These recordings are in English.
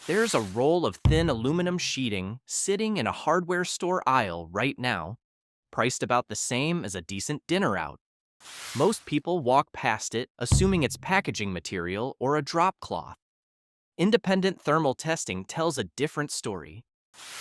There's a roll of thin aluminum sheeting sitting in a hardware store aisle right now, priced about the same as a decent dinner out. Most people walk past it assuming it's packaging material or a drop cloth. Independent thermal testing tells a different story.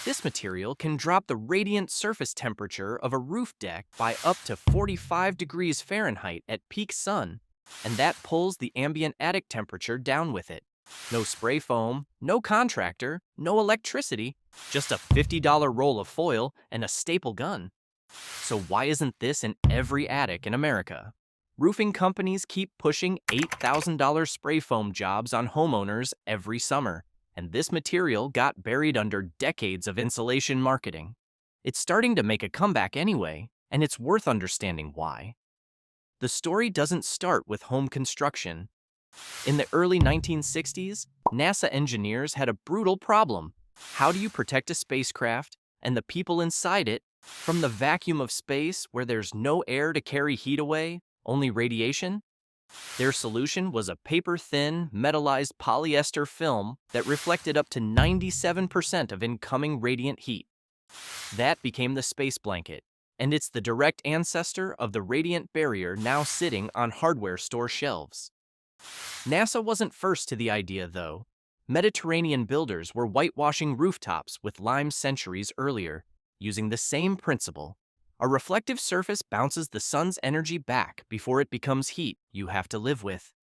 This material can drop the radiant surface temperature of a roof deck by up to 45 degrees Fahrenheit at peak sun, and that pulls the ambient attic temperature down with it. No spray foam, no contractor, no electricity, just a $50 roll of foil and a staple gun. So why isn't this in every attic in America? Roofing companies keep pushing $8,000 spray foam jobs on homeowners every summer, and this material got buried under decades of insulation marketing. It's starting to make a comeback anyway, and it's worth understanding why. The story doesn't start with home construction. In the early 1960s, NASA engineers had a brutal problem. How do you protect a spacecraft and the people inside it from the vacuum of space where there's no air to carry heat away, only radiation? Their solution was a paper-thin, metallized polyester film that reflected up to 97% of incoming radiant heat. That became the space blanket, and it's the direct ancestor of the radiant barrier now sitting on hardware store shelves. NASA wasn't first to the idea, though. Mediterranean builders were whitewashing rooftops with lime centuries earlier, using the same principle. A reflective surface bounces the sun's energy back before it becomes heat you have to live with.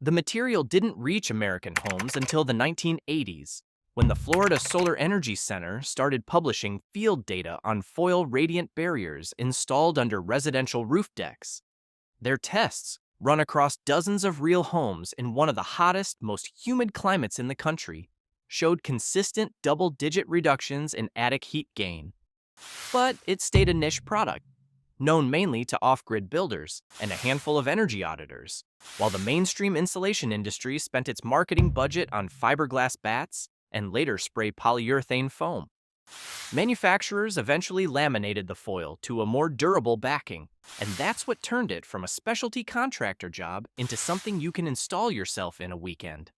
The material didn't reach American homes until the 1980s, when the Florida Solar Energy Center started publishing field data on foil radiant barriers installed under residential roof decks. Their tests, run across dozens of real homes in one of the hottest, most humid climates in the country, showed consistent double-digit reductions in attic heat gain. But it stayed a niche product, known mainly to off-grid builders and a handful of energy auditors, while the mainstream insulation industry spent its marketing budget on fiberglass bats and later spray polyurethane foam. Manufacturers eventually laminated the foil to a more durable backing, and that's what turned it from a specialty contractor job into something you can install yourself in a weekend.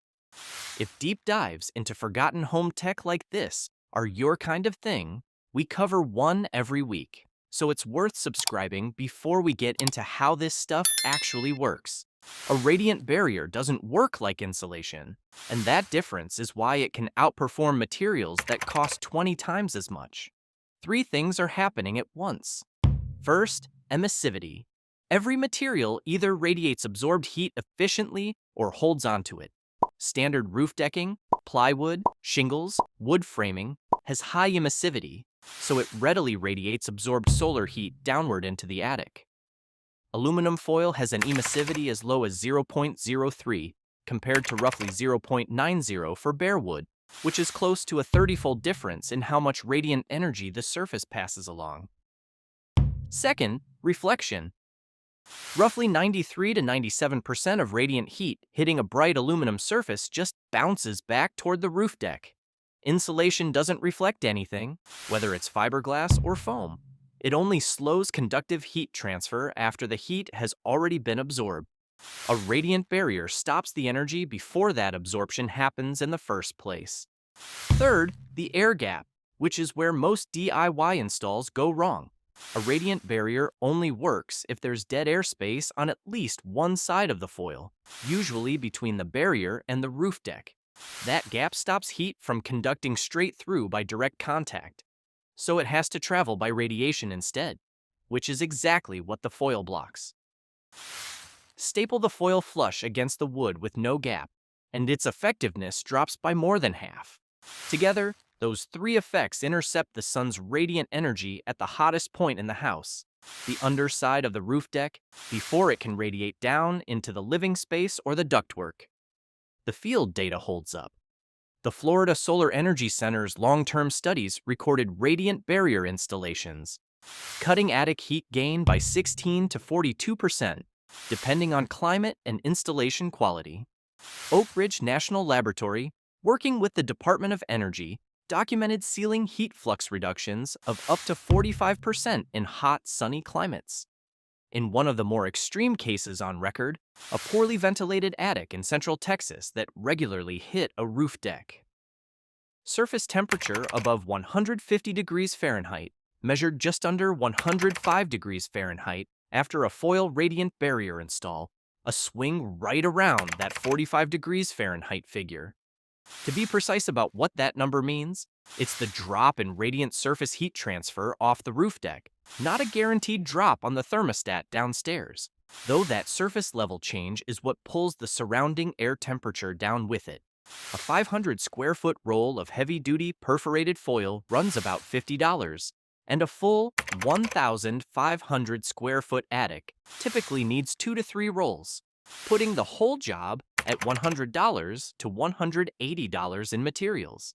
If deep dives into forgotten home tech like this are your kind of thing, we cover one every week, so it's worth subscribing before we get into how this stuff actually works. A radiant barrier doesn't work like insulation, and that difference is why it can outperform materials that cost 20 times as much. Three things are happening at once. First, emissivity. Every material either radiates absorbed heat efficiently or holds onto it. Standard roof decking, plywood, shingles, wood framing has high emissivity, so it readily radiates absorbed solar heat downward into the attic. Aluminum foil has an emissivity as low as 0.03, compared to roughly 0.90 for bare wood, which is close to a 30-fold difference in how much radiant energy the surface passes along. Second, reflection. Roughly 93 to 97% of radiant heat hitting a bright aluminum surface just bounces back toward the roof deck. Insulation doesn't reflect anything, whether it's fiberglass or foam. It only slows conductive heat transfer after the heat has already been absorbed. A radiant barrier stops the energy before that absorption happens in the first place. Third, the air gap, which is where most DIY installs go wrong. A radiant barrier only works if there's dead air space on at least one side of the foil, usually between the barrier and the roof deck. That gap stops heat from conducting straight through by direct contact, so it has to travel by radiation instead, which is exactly what the foil blocks. Staple the foil flush against the wood with no gap, and its effectiveness drops by more than half. Together, those three effects intercept the sun's radiant energy at the hottest point in the house, the underside of the roof deck, before it can radiate down into the living space or the ductwork. The field data holds up. The Florida Solar Energy Center's long-term studies recorded radiant barrier installations, cutting attic heat gain by 16 to 42%, depending on climate and installation quality. Oak Ridge National Laboratory, working with the Department of Energy, documented ceiling heat flux reductions of up to 45% in hot, sunny climates. In one of the more extreme cases on record, a poorly ventilated attic in central Texas that regularly hit a roof deck. Surface temperature above 150 degrees Fahrenheit, measured just under 105 degrees Fahrenheit after a foil radiant barrier install, a swing right around that 45 degrees Fahrenheit figure. To be precise about what that number means, it's the drop in radiant surface heat transfer off the roof deck, not a guaranteed drop on the thermostat downstairs, though that surface level change is what pulls the surrounding air temperature down with it. A 500 square foot roll of heavy-duty perforated foil runs about $50, and a full 1,500 square foot attic typically needs 2 to 3 rolls, putting the whole job at $100 to $180 in materials.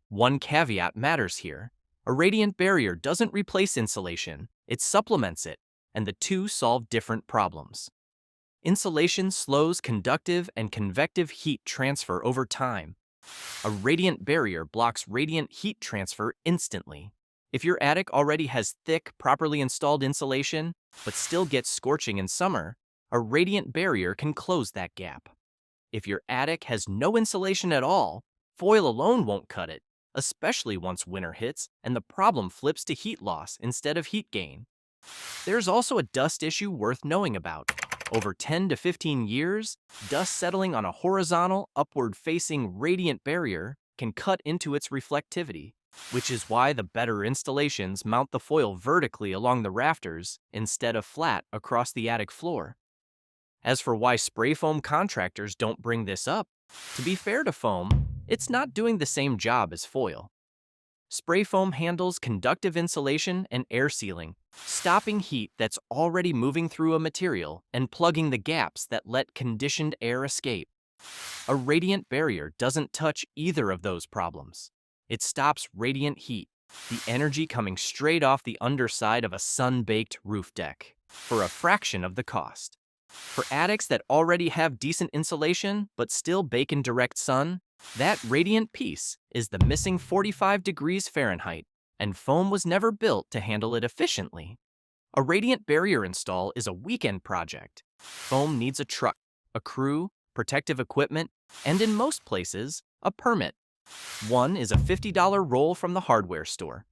One caveat matters here. A radiant barrier doesn't replace insulation, it supplements it, and the two solve different problems. Insulation slows conductive and convective heat transfer over time. A radiant barrier blocks radiant heat transfer instantly. If your attic already has thick, properly installed insulation, but still gets scorching in summer, a radiant barrier can close that gap. If your attic has no insulation at all, foil alone won't cut it, especially once winter hits and the problem flips to heat loss instead of heat gain. There's also a dust issue worth knowing about. Over 10 to 15 years, dust settling on a horizontal, upward-facing radiant barrier can cut into its reflectivity, which is why the better installations mount the foil vertically along the rafters instead of flat across the attic floor. As for why spray foam contractors don't bring this up, to be fair to foam, it's not doing the same job as foil. Spray foam handles conductive insulation and air sealing, stopping heat that's already moving through a material and plugging the gaps that let conditioned air escape. A radiant barrier doesn't touch either of those problems. It stops radiant heat, the energy coming straight off the underside of a sun-baked roof deck, for a fraction of the cost. For attics that already have decent insulation but still bake in direct sun, that radiant piece is the missing 45 degrees Fahrenheit, and foam was never built to handle it efficiently. A radiant barrier install is a weekend project. Foam needs a truck, a crew, protective equipment, and in most places, a permit. One is a $50 roll from the hardware store.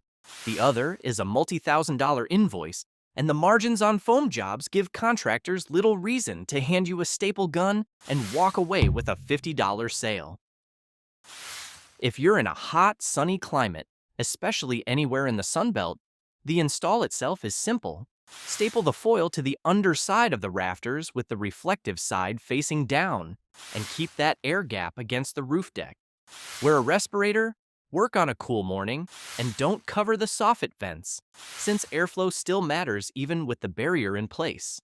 The other is a multi-$1,000 invoice, and the margins on foam jobs give contractors little reason to hand you a staple gun and walk away with a $50 sale. If you're in a hot, sunny climate, especially anywhere in the Sunbelt, the install itself is simple. Staple the foil to the underside of the rafters with the reflective side facing down, and keep that air gap against the roof deck. Wear a respirator, work on a cool morning, and don't cover the soffit vents, since airflow still matters even with the barrier in place.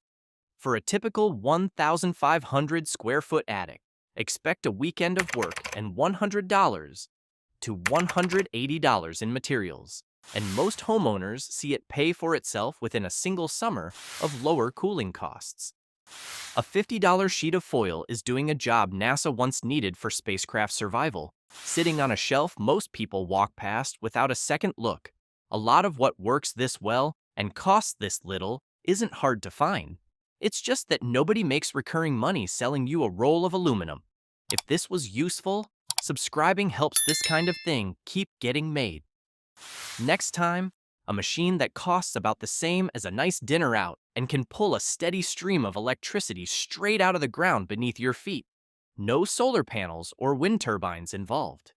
For a typical 1,500 square foot attic, expect a weekend of work and $100 to $180 in materials, and most homeowners see it pay for itself within a single summer of lower cooling costs. A $50 sheet of foil is doing a job NASA once needed for spacecraft survival, sitting on a shelf most people walk past without a second look. A lot of what works this well and costs this little isn't hard to find. It's just that nobody makes recurring money selling you a roll of aluminum. If this was useful, subscribing helps this kind of thing keep getting made. Next time, a machine that costs about the same as a nice dinner out and can pull a steady stream of electricity straight out of the ground beneath your feet. No solar panels or wind turbines involved.